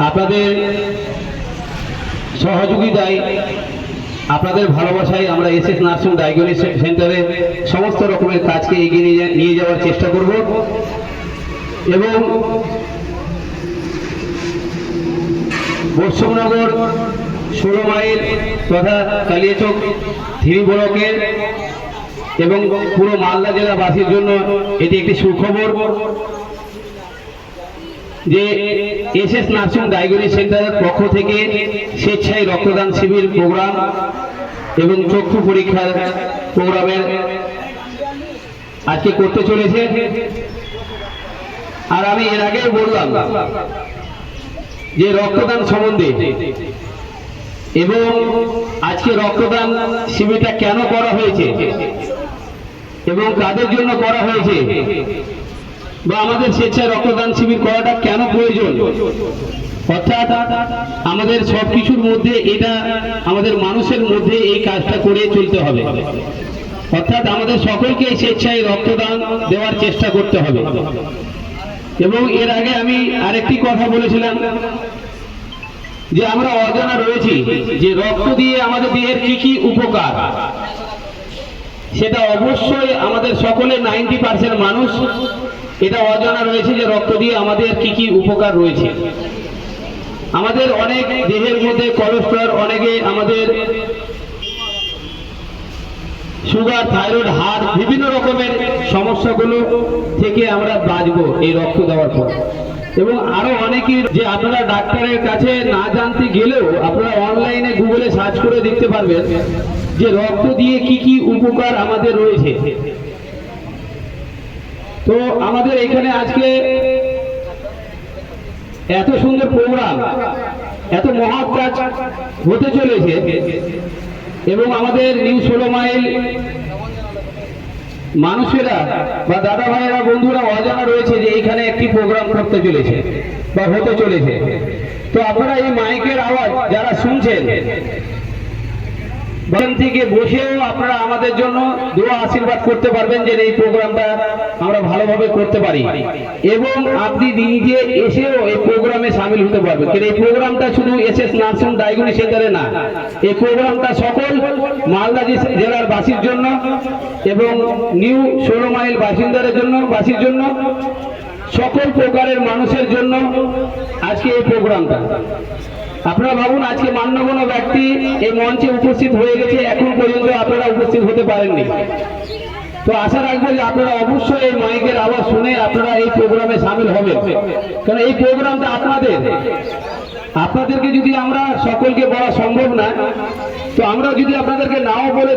আপনাদের সহযোগিতায় আপনাদের ভালোবাসায় আমরা এসএস নার্সিং ডায়াগনস্টিক সেন্টারে সমস্ত রকমের কাজকে এগিয়ে নিয়ে যাওয়ার চেষ্টা করব এবং পশ্চিমনগর 16 মাইল তথা কালিয়াচক থ্রি ব্লকের এবং পুরো মালদা জেলাবাসীর জন্য এটি একটি সুখবর যে এসএস নার্সিং ডায়াগনস্টিক সেন্টারের পক্ষ থেকে স্বেচ্ছায় রক্তদান শিবির প্রোগ্রাম এবং চক্ষু পরীক্ষার প্রোগ্রামের আজকে করতে চলেছে। আর আমি এর আগে বললাম যে রক্তদান সম্বন্ধে এবং আজকে রক্তদান শিবিরটা কেন করা হয়েছে এবং কাদের জন্য করা হয়েছে বা আমাদের স্বেচ্ছায় রক্তদান শিবির করাটা কেন প্রয়োজন, অর্থাৎ আমাদের সবকিছুর মধ্যে এটা আমাদের মানুষের মধ্যে এই কাজটা করে চলতে হবে, অর্থাৎ আমাদের সকলকে স্বেচ্ছায় রক্তদান দেওয়ার চেষ্টা করতে হবে। এবং এর আগে আমি আরেকটি কথা বলেছিলাম যে আমরা অজানা রয়েছি যে রক্ত দিয়ে আমাদের দেহের কি কি উপকার, সেটা অবশ্যই আমাদের সকলের 90% মানুষ এটা অজানা রয়েছে যে রক্ত দিয়ে আমাদের কি কি উপকার রয়েছে। আমাদের অনেক দেহের মধ্যে কোলেস্টেরল, অনেকে আমাদের সুগার, থাইরয়েড, হার্ট, বিভিন্ন রকমের সমস্যাগুলো থেকে আমরা বাঁচবো এই রক্ত দেওয়ার পর। এবং আরো অনেকে যে আপনারা ডাক্তারের কাছে না জানতে গেলেও আপনারা অনলাইনে গুগলে সার্চ করে দেখতে পারবেন যে রক্ত দিয়ে কি কি উপকার আমাদের রয়েছে। তো আমাদের এখানে আজকে এত সুন্দর প্রোগ্রাম, এত মহৎ কাজ হতে চলেছে এবং আমাদের নিউ 16 মাইল মানুষেরা বা দাদা ভাইয়েরা, বন্ধুরা অজানা রয়েছে যে এইখানে একটি প্রোগ্রাম করতে চলেছে বা হতে চলেছে। তো আপনারা এই মাইকের আওয়াজ যারা শুনছেন বাড়ি থেকে বসেও আপনারা আমাদের জন্য দোয়া আশীর্বাদ করতে পারবেন যে এই প্রোগ্রামটা আমরা ভালোভাবে করতে পারি এবং আপনি নিজে এসেও এই প্রোগ্রামে সামিল হতে পারবেন। কিন্তু এই প্রোগ্রামটা শুধু এসএস নার্সিং ডায়াগনস্টিক সেন্টারে না, এই প্রোগ্রামটা সকল মালদা জেলার বাসীর জন্য এবং নিউ 16 মাইল বাসীর জন্য সকল প্রকারের মানুষের জন্য আজকে এই প্রোগ্রামটা। আপনারা ভাবুন, আজকে মান্যগণ্য ব্যক্তি এই মঞ্চে উপস্থিত হয়ে গেছে, এখন পর্যন্ত আপনারা উপস্থিত হতে পারেননি। তো আশা রাখবো যে আপনারা অবশ্যই এই মাইকের আওয়াজ শুনে আপনারা এই প্রোগ্রামে সামিল হবেন, কারণ এই প্রোগ্রামটা আপনাদেরকে যদি আমরা সকলকে বলা সম্ভব না, তো আমরা যদি আপনাদেরকে নাও বলে